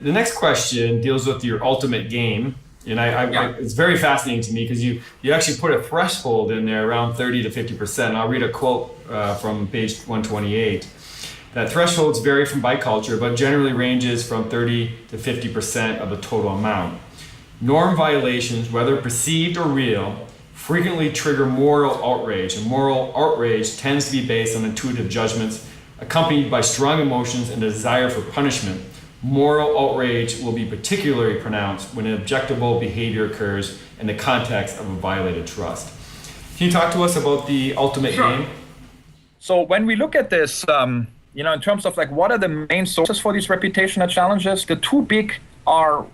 The next question deals with your ultimate game. And it's very fascinating to me because you actually put a threshold in there around 30 to 50%. I'll read a quote from page 128. That thresholds vary by culture, but generally ranges from 30 to 50% of the total amount. Norm violations, whether perceived or real, frequently trigger moral outrage, and moral outrage tends to be based on intuitive judgments accompanied by strong emotions and a desire for punishment. Moral outrage will be particularly pronounced when an objectionable behavior occurs in the context of a violated trust. Can you talk to us about the ultimate game? So when we look at this, in terms of like what are the main sources for these reputational challenges, the two big are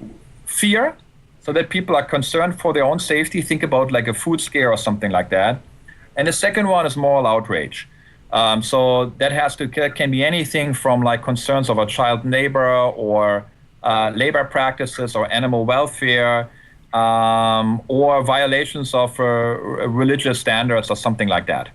fear, so that people are concerned for their own safety, think about like a food scare or something like that. And the second one is moral outrage. So that can be anything from like concerns of a child labor or labor practices or animal welfare or violations of religious standards or something like that.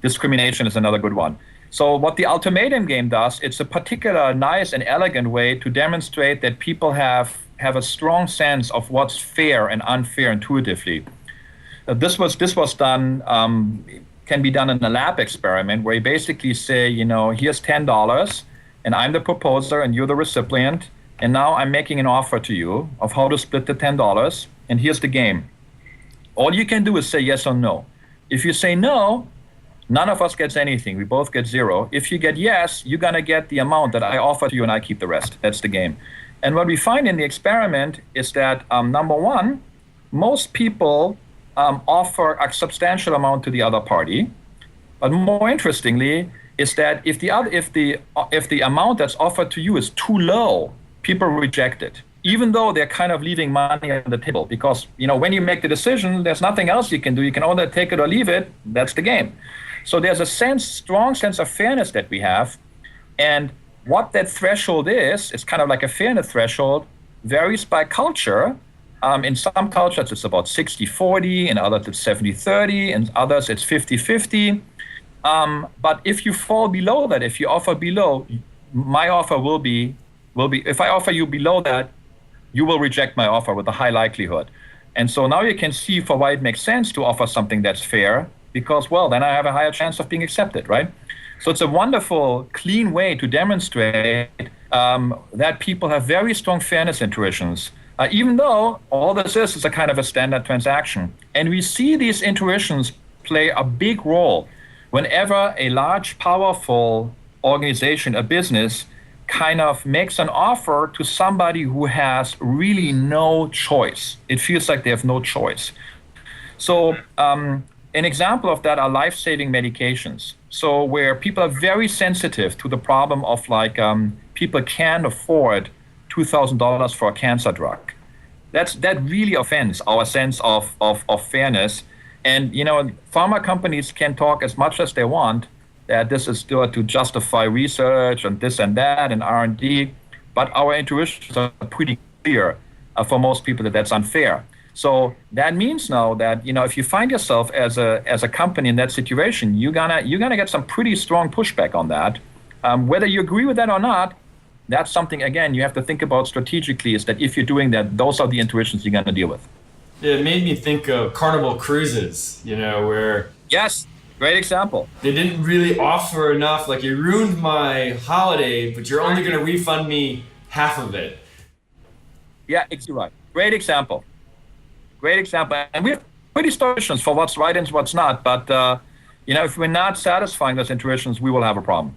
Discrimination is another good one. So what the ultimatum game does, it's a particular nice and elegant way to demonstrate that people have a strong sense of what's fair and unfair intuitively. This was done, can be done in a lab experiment where you basically say, here's $10 and I'm the proposer and you're the recipient. And now I'm making an offer to you of how to split the $10. And here's the game. All you can do is say yes or no. If you say no, none of us gets anything. We both get zero. If you get yes, you're going to get the amount that I offer to you and I keep the rest. That's the game. And what we find in the experiment is that, number one, most people offer a substantial amount to the other party. But more interestingly is that if the amount that's offered to you is too low, people reject it, even though they're kind of leaving money on the table. Because when you make the decision, there's nothing else you can do. You can either take it or leave it. That's the game. So there's a strong sense of fairness that we have. And what that threshold is, it's kind of like a fairness threshold, varies by culture. In some cultures, it's about 60-40, in others, it's 70-30, in others, it's 50-50. But if you fall below that, if you offer below, my offer will be, if I offer you below that, you will reject my offer with a high likelihood. And so now you can see for why it makes sense to offer something that's fair, because, well, then I have a higher chance of being accepted, right? So it's a wonderful, clean way to demonstrate that people have very strong fairness intuitions, even though all this is a kind of a standard transaction. And we see these intuitions play a big role whenever a large, powerful organization, a business, kind of makes an offer to somebody who has really no choice. It feels like they have no choice. So an example of that are life-saving medications. So where people are very sensitive to the problem of people can't afford $2,000 for a cancer drug. That really offends our sense of fairness. And pharma companies can talk as much as they want that this is still to justify research and this and that and R&D, but our intuitions are pretty clear for most people that that's unfair. So that means now that if you find yourself as a company in that situation, you're gonna get some pretty strong pushback on that. Whether you agree with that or not, that's something again you have to think about strategically. Is that if you're doing that, those are the intuitions you're gonna deal with. It made me think of Carnival Cruises, where yes, great example. They didn't really offer enough. Like, you ruined my holiday, but you're only gonna refund me half of it. Yeah, exactly right. Great example. And we have pretty intuitions for what's right and what's not. But if we're not satisfying those intuitions, we will have a problem.